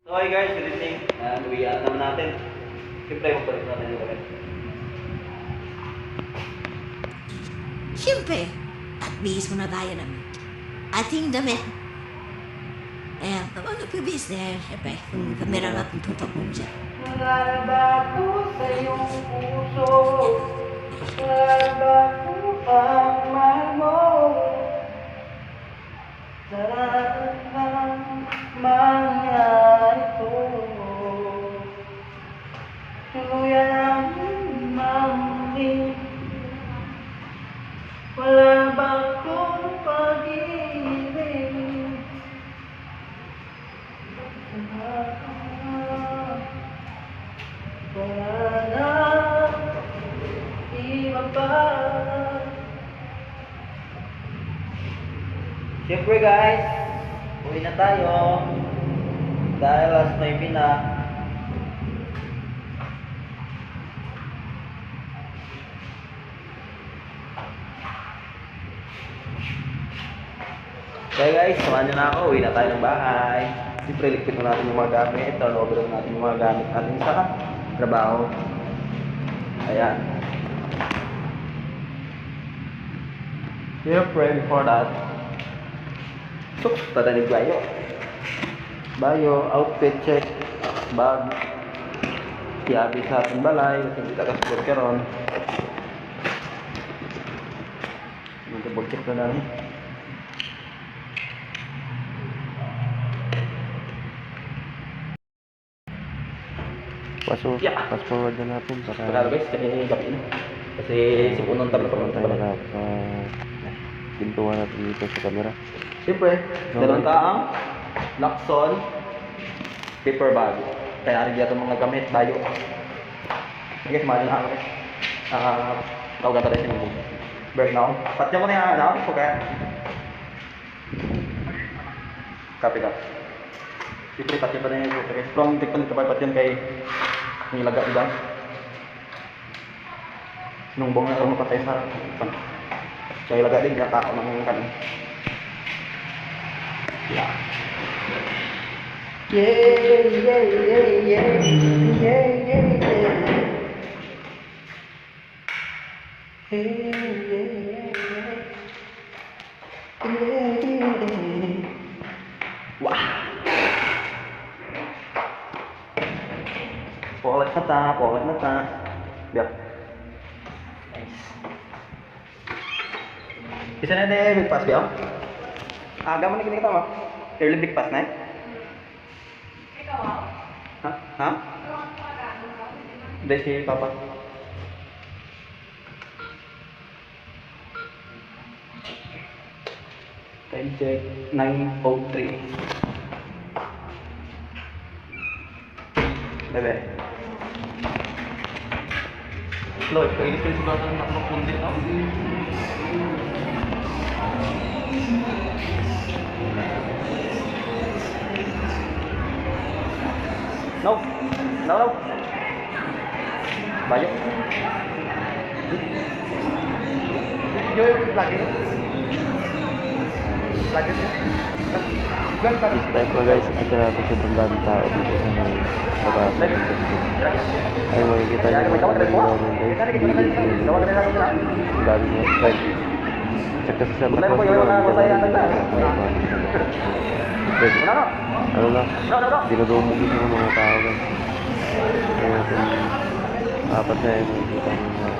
Okay guys, good evening. Uwian naman natin. Siyempre, magpalit natin yung damit. Siyempre, at bihis mo na tayo ng ating damit. Eh, pabibis na, siyempre, kung kamera natin tutok mo siya. Nalaba ko sa iyong puso. Nalaba ko ang mahal mo. Sa lahat ng mga ito. Tuluyan ang mamuli. Wala ba akong pag-ibig? Wala na iba pa. Siyempre guys, uwi na tayo. Dahil last 9 na. Kaya guys, samahan nyo na ako. Uwi na tayo ng bahay. Siyempre, ligpit na natin yung mga gamit. Turn over na natin yung mga gamit natin sa trabaho. Ayan. Siyempre, before that, tatanig bayo, outfit check, bag, siyabi sa ating balay, kasi hindi takasuport ka ron. Mag-check na namin. Fast forward na natin Pagkala guys, kasi gabi na. Kasi sipunong tabla pa tayo na pintuan natin dito sa camera. Siyempre, dalawang taang Lacson paper bag. Kaya rin dito mga gamit tayo. Okay, sumali na ako. Tawagan pa rin siya ng break now. Patya mo na yung anak ko kaya. Copy ka. Siyempre, patya pa na yung okay. Strong tik pa nito ba patyan kay nilaga ilang. Sinumbong na ako patay sa pan. Kaya ilaga din, nakako ng kanin. Yeah. Yeah, yeah, yeah, yeah, yeah, yeah, yeah. Hey, yeah, yeah, yeah, yeah. Wah. Polet na ta. Biar. Nice. Bisa na din big pass biar. Agak mana kita tahu? Early big pass na. Ha? Ha? Dari si papa. Time check 9:03. Bebe. Lloyd, kayo dito yung siguro ng nakapundit, no? No. No, no. Bayo. Yo, lagi. Lagi. This time ko guys, ada natin sa bandang tao dito sa baba. Ay makikita nyo mga nagulaw ng guys. Ang dami mga strike. Check kasi sa mga ano na, dinudumog yung mga tao guys. Kaya kung apat na yung makikita ng mga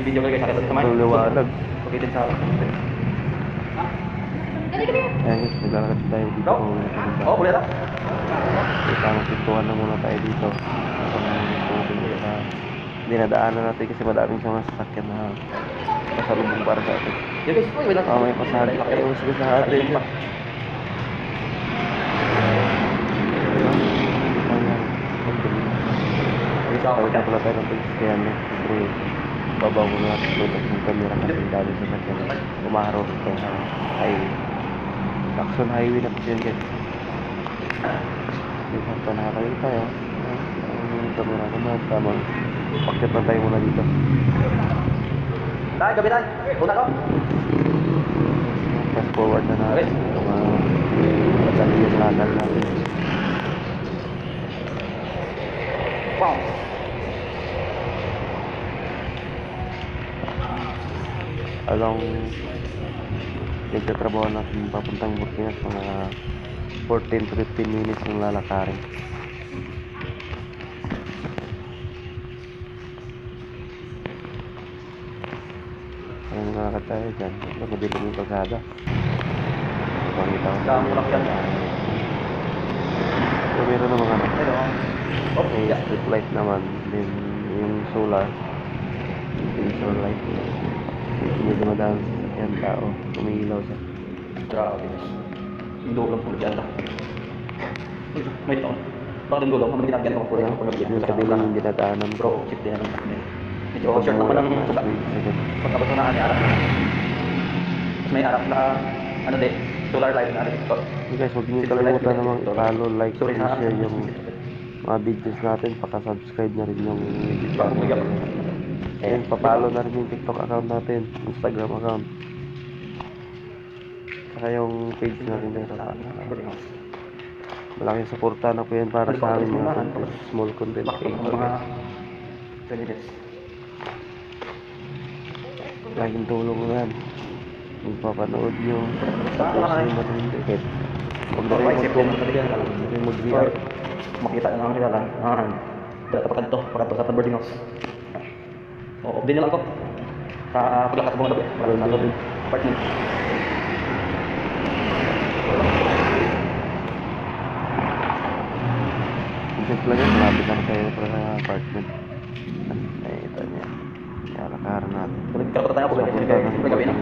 Video ko guys, sa kamay. liwanag. Okay din sa Ayan guys, naglalakad tayo dito. Oh, boleh tak? Tamang pintuan na muna tayo dito. Dinadaanan natin kasi madaming sa mga sasakyan na pasalubong para sa atin. Ya guys, oh, bilang May pasabi kayo sa atin. Tawag na pala tayo ng police kaya siyempre babaw mo na tutok ng camera kasi dami sa sasakyan umaharap ito sa highway. Lacson highway na kasi yun guys. Dito pa nakakalit tayo. Ang camera naman tamang pakyat na tayo muna dito. Tayo, gabi tayo. Una ko. Fast forward na natin. Madali yung lakal natin. Wow! Along nagtatrabaho natin papuntang Burkinas, mga 14 to 15 minutes yung lalakarin. Ayun mga katayo dyan, madilim yung kalsada. Pangita ko Dami lang yan. so meron na mga anak. Ayun. Oh, May yeah. street light naman, then yung solar, yung solar light. Hindi dumadaan yan tao, umiilaw siya. Grabe. Yung dulang po dyan lang. Uy, may ito. Bakit yung dulang? Ano ginagawa ko po rin? Yung kabilang yung dinadaanan Bro, bro. chip din naman. Medyo short naman ang sugat. Pagkabot na ni Arap. May Arap na, ano din, solar light na rin. Hey guys, huwag niyo kalimutan namang i-follow, like, and share yung mga videos natin. Paka-subscribe na rin yung YouTube channel. Ayun, papalo na rin yung TikTok account natin, Instagram account. Saka yung page natin dito. Malaking suporta na po yan para sa amin mga content, small content creator. Mga 20 minutes. Laging tulong na yan. Kung papanood nyo, tapos nyo na rin ticket. Huwag na rin mag-VR. Makita na naman nila lang. Pagkato sa boarding house. Oo, din lang ko. Sa paglakas buong gabi. Apartment. Consent lang yan, malapit lang tayo sa apartment. Ay, ito niya. Lalakaran natin. Kalau tanya aku balik gabi na.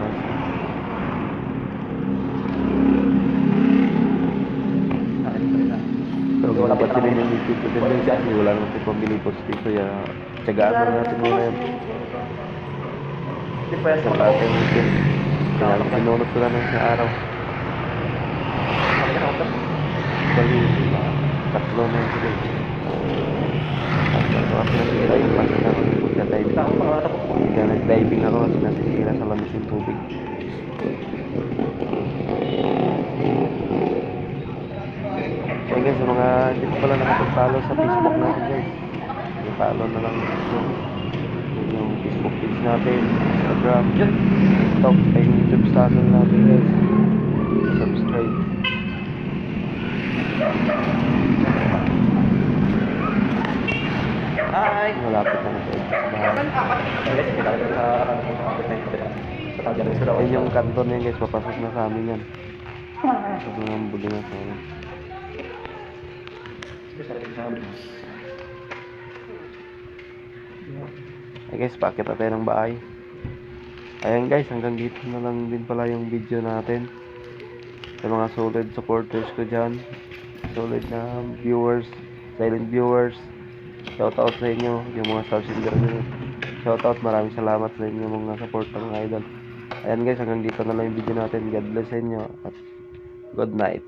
Pero kung napansin rin yung YouTube ko din kasi wala naman tayo pambili post dito, ya tsagaan mo natin muna yan. Sa lahat yung weekend. Kaya lang pinunod ko lang ng isang araw. Bali, tatlo na yung sila. Tatlo kasi nasira yung kasi na magka-diving. Kaya nag-diving ako kasi nasisira sa lamis yung tubig. Kaya guys, sa mga hindi ko pala nakapag-follow sa Facebook natin guys, i-follow na lang yung Facebook page natin, Instagram, TikTok, ay yung YouTube channel natin guys. Subscribe. Hi. Malapit na tayo sa bahay. Ayun yung kanto na yun guys, papasok na sa amin yan. Papasok na ang buli na sa amin. Ay guys, pakita tayo ng bahay. Ayan guys, hanggang dito na lang din pala yung video natin. Sa mga solid supporters ko dyan, solid na viewers, silent viewers, shoutout sa inyo, yung mga subscriber nyo. Shoutout, maraming salamat sa inyo mga support ng idol. Ayan guys, hanggang dito na lang yung video natin. God bless sa inyo at good night.